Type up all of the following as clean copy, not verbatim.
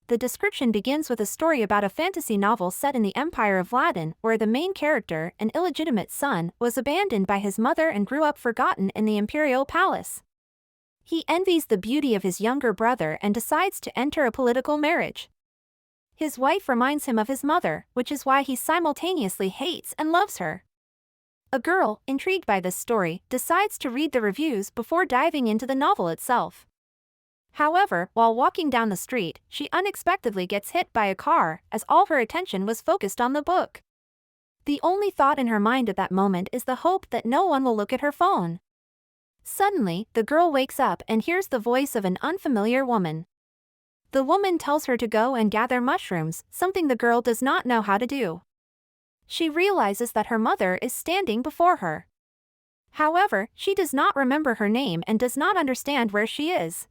The description begins with a story about a fantasy novel set in the Empire of Ladin, where the main character, an illegitimate son, was abandoned by his mother and grew up forgotten in the imperial palace. He envies the beauty of his younger brother and decides to enter a political marriage. His wife reminds him of his mother, which is why he simultaneously hates and loves her. A girl, intrigued by this story, decides to read the reviews before diving into the novel itself. However, while walking down the street, she unexpectedly gets hit by a car, as all her attention was focused on the book. The only thought in her mind at that moment is the hope that no one will look at her phone. Suddenly, the girl wakes up and hears the voice of an unfamiliar woman. The woman tells her to go and gather mushrooms, something the girl does not know how to do. She realizes that her mother is standing before her. However, she does not remember her name and does not understand where she is.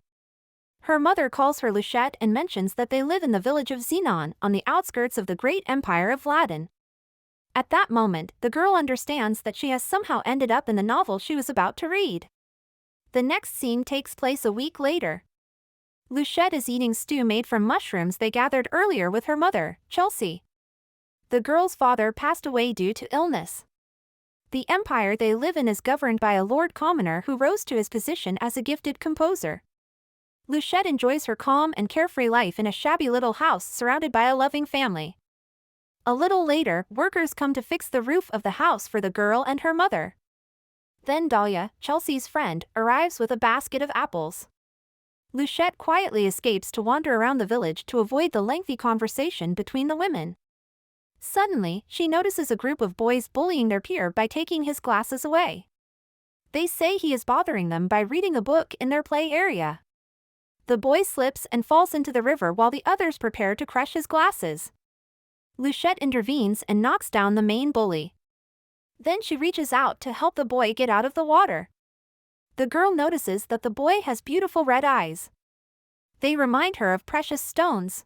Her mother calls her Luchette and mentions that they live in the village of Xenon, on the outskirts of the great empire of Ladin. At that moment, the girl understands that she has somehow ended up in the novel she was about to read. The next scene takes place a week later. Luchette is eating stew made from mushrooms they gathered earlier with her mother, Chelsea. The girl's father passed away due to illness. The empire they live in is governed by a Lord Commoner who rose to his position as a gifted composer. Luchette enjoys her calm and carefree life in a shabby little house surrounded by a loving family. A little later, workers come to fix the roof of the house for the girl and her mother. Then Dahlia, Chelsea's friend, arrives with a basket of apples. Luchette quietly escapes to wander around the village to avoid the lengthy conversation between the women. Suddenly, she notices a group of boys bullying their peer by taking his glasses away. They say he is bothering them by reading a book in their play area. The boy slips and falls into the river while the others prepare to crush his glasses. Luchette intervenes and knocks down the main bully. Then she reaches out to help the boy get out of the water. The girl notices that the boy has beautiful red eyes. They remind her of precious stones.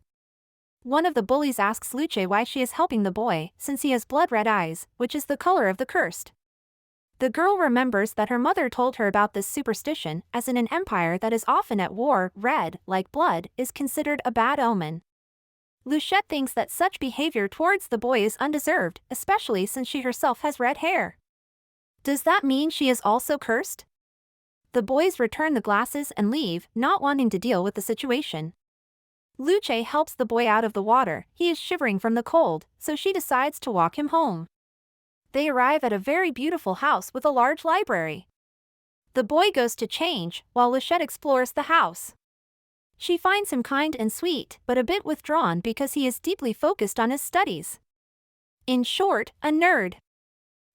One of the bullies asks Luce why she is helping the boy, since he has blood-red eyes, which is the color of the cursed. The girl remembers that her mother told her about this superstition, as in an empire that is often at war, red, like blood, is considered a bad omen. Luchette thinks that such behavior towards the boy is undeserved, especially since she herself has red hair. Does that mean she is also cursed? The boys return the glasses and leave, not wanting to deal with the situation. Luce helps the boy out of the water. He is shivering from the cold, so she decides to walk him home. They arrive at a very beautiful house with a large library. The boy goes to change, while Luchette explores the house. She finds him kind and sweet, but a bit withdrawn because he is deeply focused on his studies. In short, a nerd.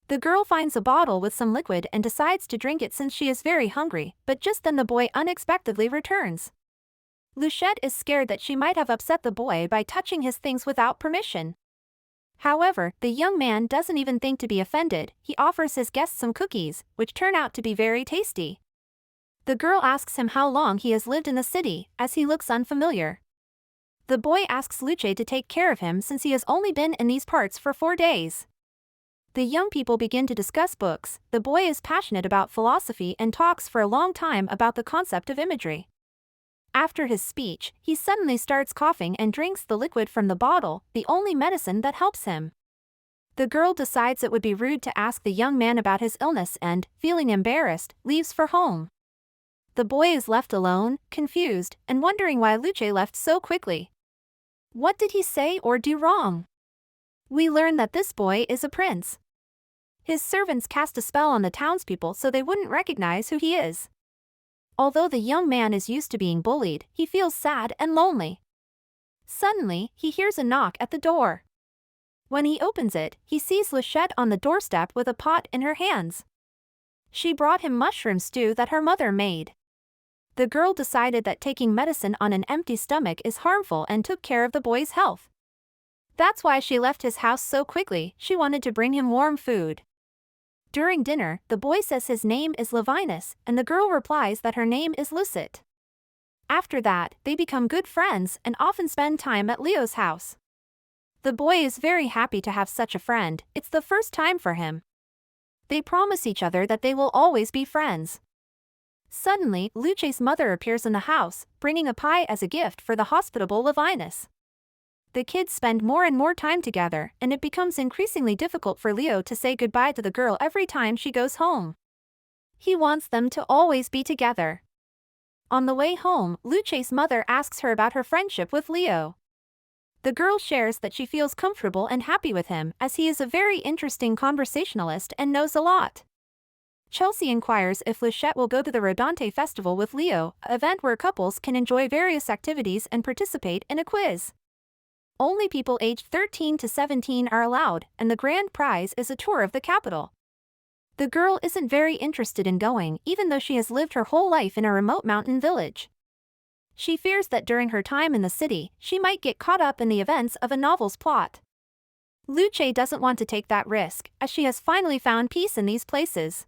The girl finds a bottle with some liquid and decides to drink it since she is very hungry, but just then the boy unexpectedly returns. Luchette is scared that she might have upset the boy by touching his things without permission. However, the young man doesn't even think to be offended. He offers his guests some cookies, which turn out to be very tasty. The girl asks him how long he has lived in the city, as he looks unfamiliar. The boy asks Luce to take care of him since he has only been in these parts for 4 days. The young people begin to discuss books. The boy is passionate about philosophy and talks for a long time about the concept of imagery. After his speech, he suddenly starts coughing and drinks the liquid from the bottle, the only medicine that helps him. The girl decides it would be rude to ask the young man about his illness and, feeling embarrassed, leaves for home. The boy is left alone, confused, and wondering why Luce left so quickly. What did he say or do wrong? We learn that this boy is a prince. His servants cast a spell on the townspeople so they wouldn't recognize who he is. Although the young man is used to being bullied, he feels sad and lonely. Suddenly, he hears a knock at the door. When he opens it, he sees Luchette on the doorstep with a pot in her hands. She brought him mushroom stew that her mother made. The girl decided that taking medicine on an empty stomach is harmful and took care of the boy's health. That's why she left his house so quickly. She wanted to bring him warm food. During dinner, the boy says his name is Levinus, and the girl replies that her name is Lucette. After that, they become good friends and often spend time at Leo's house. The boy is very happy to have such a friend. It's the first time for him. They promise each other that they will always be friends. Suddenly, Luce's mother appears in the house, bringing a pie as a gift for the hospitable Levinus. The kids spend more and more time together, and it becomes increasingly difficult for Leo to say goodbye to the girl every time she goes home. He wants them to always be together. On the way home, Luce's mother asks her about her friendship with Leo. The girl shares that she feels comfortable and happy with him, as he is a very interesting conversationalist and knows a lot. Chelsea inquires if Luchette will go to the Rodante Festival with Leo, an event where couples can enjoy various activities and participate in a quiz. Only people aged 13 to 17 are allowed, and the grand prize is a tour of the capital. The girl isn't very interested in going, even though she has lived her whole life in a remote mountain village. She fears that during her time in the city, she might get caught up in the events of a novel's plot. Luce doesn't want to take that risk, as she has finally found peace in these places.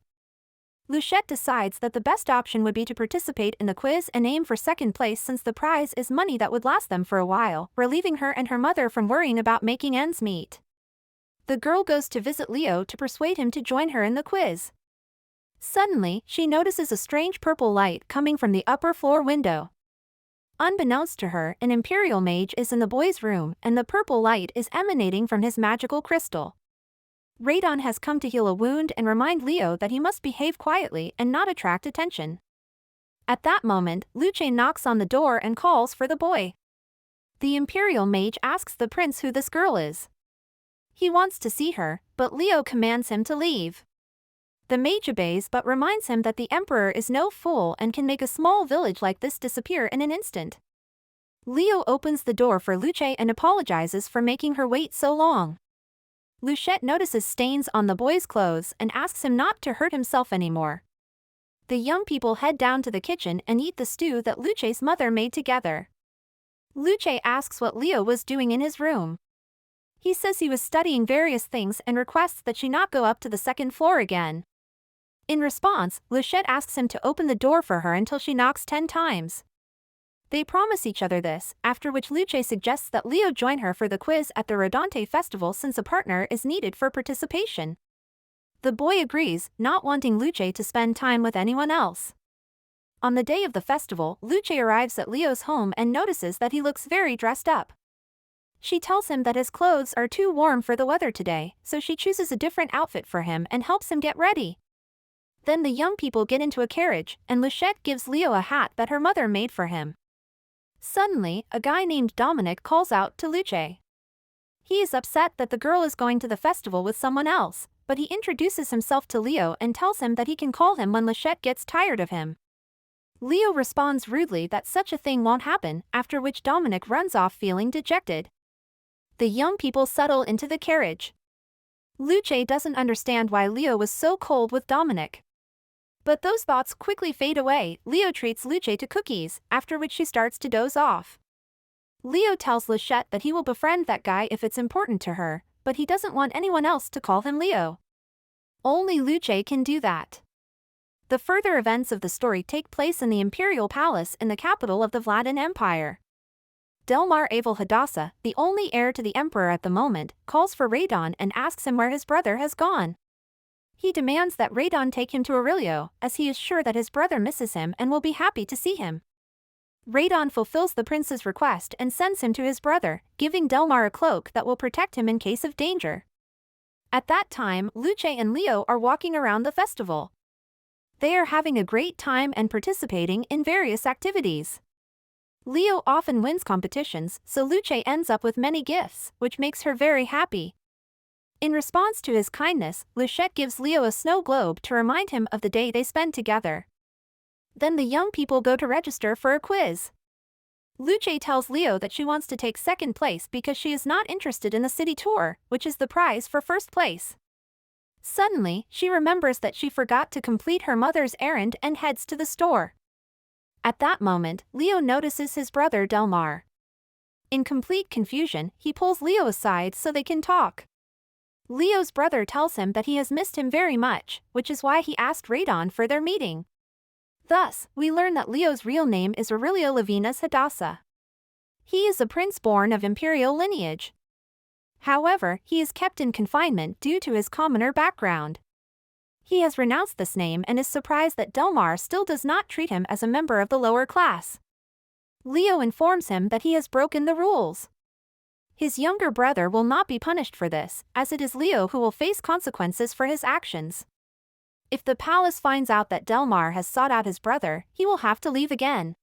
Luchette decides that the best option would be to participate in the quiz and aim for second place, since the prize is money that would last them for a while, relieving her and her mother from worrying about making ends meet. The girl goes to visit Leo to persuade him to join her in the quiz. Suddenly, she notices a strange purple light coming from the upper floor window. Unbeknownst to her, an imperial mage is in the boy's room, and the purple light is emanating from his magical crystal. Radon has come to heal a wound and remind Leo that he must behave quietly and not attract attention. At that moment, Luce knocks on the door and calls for the boy. The imperial mage asks the prince who this girl is. He wants to see her, but Leo commands him to leave. The mage obeys but reminds him that the emperor is no fool and can make a small village like this disappear in an instant. Leo opens the door for Luce and apologizes for making her wait so long. Luchette notices stains on the boy's clothes and asks him not to hurt himself anymore. The young people head down to the kitchen and eat the stew that Luce's mother made together. Luce asks what Leo was doing in his room. He says he was studying various things and requests that she not go up to the second floor again. In response, Luchette asks him to open the door for her until she knocks 10 times. They promise each other this, after which Luce suggests that Leo join her for the quiz at the Rodante Festival since a partner is needed for participation. The boy agrees, not wanting Luce to spend time with anyone else. On the day of the festival, Luce arrives at Leo's home and notices that he looks very dressed up. She tells him that his clothes are too warm for the weather today, so she chooses a different outfit for him and helps him get ready. Then the young people get into a carriage, and Luchette gives Leo a hat that her mother made for him. Suddenly, a guy named Dominic calls out to Luce. He is upset that the girl is going to the festival with someone else, but he introduces himself to Leo and tells him that he can call him when Luchette gets tired of him. Leo responds rudely that such a thing won't happen, after which Dominic runs off feeling dejected. The young people settle into the carriage. Luce doesn't understand why Leo was so cold with Dominic. But those thoughts quickly fade away. Leo treats Luce to cookies, after which she starts to doze off. Leo tells Luchette that he will befriend that guy if it's important to her, but he doesn't want anyone else to call him Leo. Only Luce can do that. The further events of the story take place in the imperial palace in the capital of the Vladan Empire. Delmar Abel Hadassah, the only heir to the emperor at the moment, calls for Radon and asks him where his brother has gone. He demands that Radon take him to Aurelio, as he is sure that his brother misses him and will be happy to see him. Radon fulfills the prince's request and sends him to his brother, giving Delmar a cloak that will protect him in case of danger. At that time, Luce and Leo are walking around the festival. They are having a great time and participating in various activities. Leo often wins competitions, so Luce ends up with many gifts, which makes her very happy. In response to his kindness, Luchette gives Leo a snow globe to remind him of the day they spend together. Then the young people go to register for a quiz. Luce tells Leo that she wants to take second place because she is not interested in the city tour, which is the prize for first place. Suddenly, she remembers that she forgot to complete her mother's errand and heads to the store. At that moment, Leo notices his brother Delmar. In complete confusion, he pulls Leo aside so they can talk. Leo's brother tells him that he has missed him very much, which is why he asked Radon for their meeting. Thus, we learn that Leo's real name is Aurelio Levinus Hadassah. He is a prince born of imperial lineage. However, he is kept in confinement due to his commoner background. He has renounced this name and is surprised that Delmar still does not treat him as a member of the lower class. Leo informs him that he has broken the rules. His younger brother will not be punished for this, as it is Leo who will face consequences for his actions. If the palace finds out that Delmar has sought out his brother, he will have to leave again.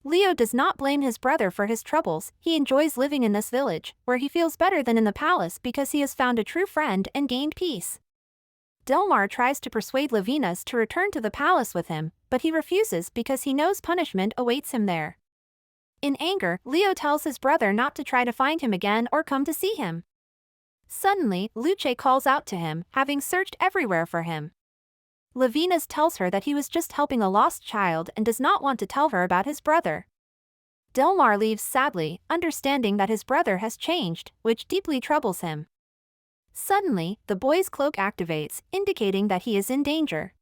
Leo does not blame his brother for his troubles. He enjoys living in this village, where he feels better than in the palace because he has found a true friend and gained peace. Delmar tries to persuade Levinas to return to the palace with him, but he refuses because he knows punishment awaits him there. In anger, Leo tells his brother not to try to find him again or come to see him. Suddenly, Luce calls out to him, having searched everywhere for him. Levinas tells her that he was just helping a lost child and does not want to tell her about his brother. Delmar leaves sadly, understanding that his brother has changed, which deeply troubles him. Suddenly, the boy's cloak activates, indicating that he is in danger.